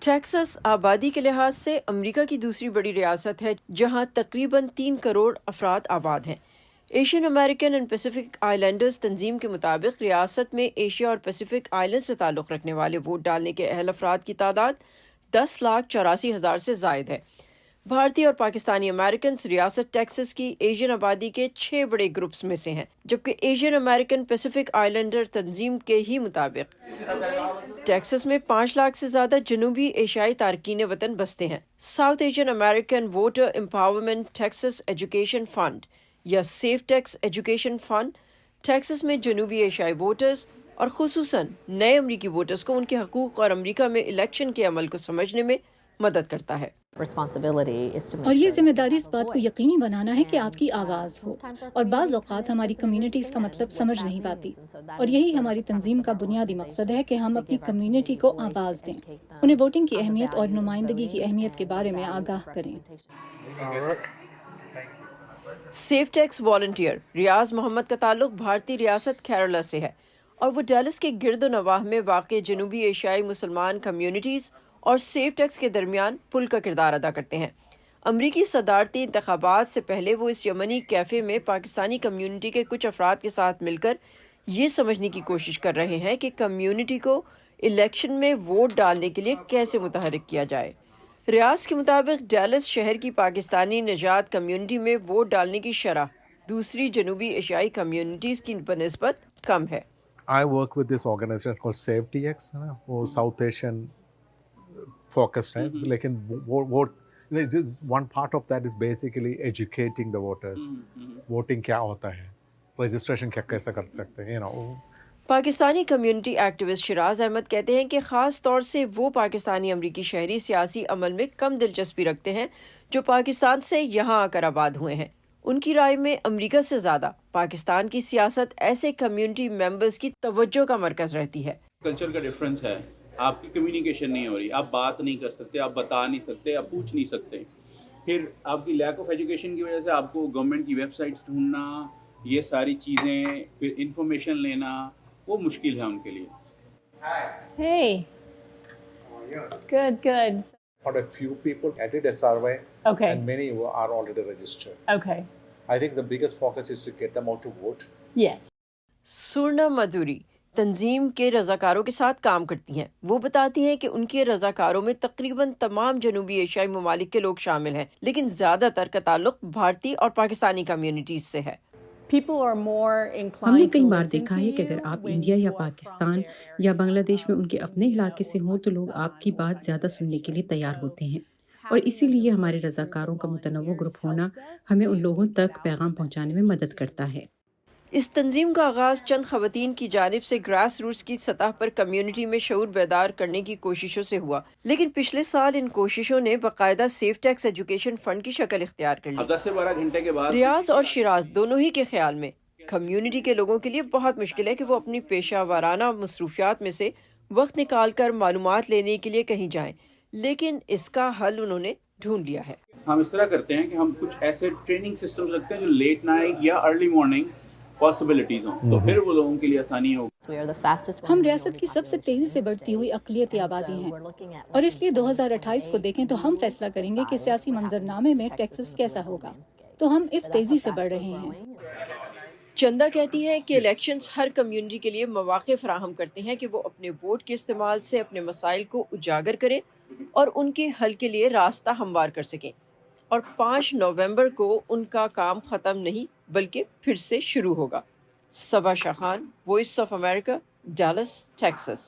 Texas آبادی کے لحاظ سے امریکہ کی دوسری بڑی ریاست ہے جہاں تقریباً 3 کروڑ افراد آباد ہیں۔ Asian American and Pacific I landers تنظیم کے مطابق ریاست میں ایشیا اور پیسیفک آئلینڈ سے تعلق رکھنے والے ووٹ ڈالنے کے اہل افراد کی تعداد 10,84,000 سے زائد ہے۔ بھارتی اور پاکستانی امریکنز ریاست ٹیکساس کی ایشین آبادی کے 6 بڑے گروپس میں سے ہیں، جبکہ ایشین امریکن پیسیفک آئی لینڈر تنظیم کے ہی مطابق ٹیکساس میں 5 لاکھ سے زیادہ جنوبی ایشیائی تارکین وطن بستے ہیں۔ South Asian American voter empowerment Texas education fund یا safe tax education fund Texas میں جنوبی ایشیائی ووٹرز اور خصوصاً نئے امریکی ووٹرز کو ان کے حقوق اور امریکہ میں الیکشن کے عمل کو سمجھنے میں مدد کرتا ہے۔ اور یہ ذمہ داری اس بات کو یقینی بنانا ہے کہ آپ کی آواز ہو، اور بعض اوقات ہماری کمیونٹی اس کا مطلب سمجھ نہیں پاتی، اور یہی ہماری تنظیم کا بنیادی مقصد ہے کہ ہم اپنی کمیونٹی کو آواز دیں، انہیں ووٹنگ کی اہمیت اور نمائندگی کی اہمیت کے بارے میں آگاہ کریں۔ سیف ٹیکس والنٹیئر ریاض محمد کا تعلق بھارتی ریاست کیرلا سے ہے اور وہ ڈیلس کے گرد و نواح میں واقع جنوبی ایشیائی مسلمان کمیونٹیز اور سیف ٹیکس کے درمیان پل کا کردار ادا کرتے ہیں۔ امریکی صدارتی انتخابات سے پہلے وہ اس یمنی کیفے میں پاکستانی کمیونٹی کے کچھ افراد کے ساتھ مل کر یہ سمجھنے کی کوشش کر رہے ہیں کہ کمیونٹی کو الیکشن میں ووٹ ڈالنے کے لیے کیسے متحرک کیا جائے۔ ریاض کے مطابق ڈیلس شہر کی پاکستانی نژاد کمیونٹی میں ووٹ ڈالنے کی شرح دوسری جنوبی ایشیائی کمیونٹیز کی بنسبت کم ہے۔ I work with this organization called SafeTX, ہے نا، وہ ساؤتھ ایشین focused ہے، لیکن one part of that is basically educating the voters. Voting کیا ہوتا ہے، registration کیا کیسے کر سکتے ہیں، پاکستانی کمیونٹی ایکٹیوسٹ شیراز احمد کہتے ہیں کہ خاص طور سے وہ پاکستانی امریکی شہری سیاسی عمل میں کم دلچسپی رکھتے ہیں جو پاکستان سے یہاں آ کر آباد ہوئے ہیں۔ ان کی رائے میں امریکہ سے زیادہ پاکستان کی سیاست ایسے کمیونٹی ممبرز کی توجہ کا مرکز رہتی ہے۔ کلچر کا ڈفرینس ہے، آپ کی کمیونیکیشن نہیں ہو رہی، آپ بات نہیں کر سکتے، آپ بتا نہیں سکتے، آپ پوچھ نہیں سکتے۔ پھر آپ کی لیک آف ایجوکیشن کی وجہ سے آپ کو گورنمنٹ کی ویب سائٹس ڈھونڈنا، یہ ساری چیزیں، پھر انفارمیشن لینا، وہ مشکل ہے ان کے لیے۔ Hey. Good, good. But a few people did a survey, Okay. and many are already registered. Okay. I think the biggest focus is to get them out to vote. Yes. Swarna مدھوری تنظیم کے رضاکاروں کے ساتھ کام کرتی ہیں۔ وہ بتاتی ہیں کہ ان کے رضاکاروں میں تقریباً تمام جنوبی ایشیائی ممالک کے لوگ شامل ہیں، لیکن زیادہ تر کا تعلق بھارتی اور پاکستانی کمیونٹیز سے ہے۔ ہم نے کئی بار دیکھا ہے کہ اگر آپ انڈیا یا پاکستان یا بنگلہ دیش میں ان کے اپنے علاقے سے ہوں تو لوگ آپ کی بات زیادہ سننے کے لیے تیار ہوتے ہیں، اور اسی لیے ہمارے رضاکاروں کا متنوع گروپ ہونا ہمیں ان لوگوں تک پیغام پہنچانے میں مدد کرتا ہے۔ اس تنظیم کا آغاز چند خواتین کی جانب سے گراس روٹس کی سطح پر کمیونٹی میں شعور بیدار کرنے کی کوششوں سے ہوا، لیکن پچھلے سال ان کوششوں نے باقاعدہ سیف ٹیکس ایجوکیشن فنڈ کی شکل اختیار کر لی۔ 10 سے 12 گھنٹے کے بعد ریاض اور شیراز دونوں ہی کے خیال میں کمیونٹی کے لوگوں کے لیے بہت مشکل ہے کہ وہ اپنی پیشہ ورانہ مصروفیات میں سے وقت نکال کر معلومات لینے کے لیے کہیں جائیں، لیکن اس کا حل انہوں نے ڈھونڈ لیا ہے۔ ہم اس طرح کرتے ہیں کہ ہم کچھ ایسے ٹریننگ سسٹمز رکھتے ہیں جو لیٹ نائٹ یا ارلی مارننگ پاسبلٹیز ہوں، تو پھر وہ لوگوں کے لیے آسانی ہوگی۔ ہم ریاست کی سب سے تیزی سے بڑھتی ہوئی اقلیتی آبادی ہیں، اور اس لیے 2028 کو دیکھیں تو ہم فیصلہ کریں گے کہ سیاسی منظرنامے میں ٹیکساس کیسا ہوگا، تو ہم اس تیزی سے بڑھ رہے ہیں۔ چندہ کہتی ہیں کہ الیکشنز ہر کمیونٹی کے لیے مواقع فراہم کرتے ہیں کہ وہ اپنے ووٹ کے استعمال سے اپنے مسائل کو اجاگر کریں اور ان کے حل کے لیے راستہ ہموار کر سکیں، اور 5 نومبر کو ان کا کام ختم نہیں بلکہ پھر سے شروع ہوگا۔ Saba Shah Khan, voice of America, Dallas, Texas.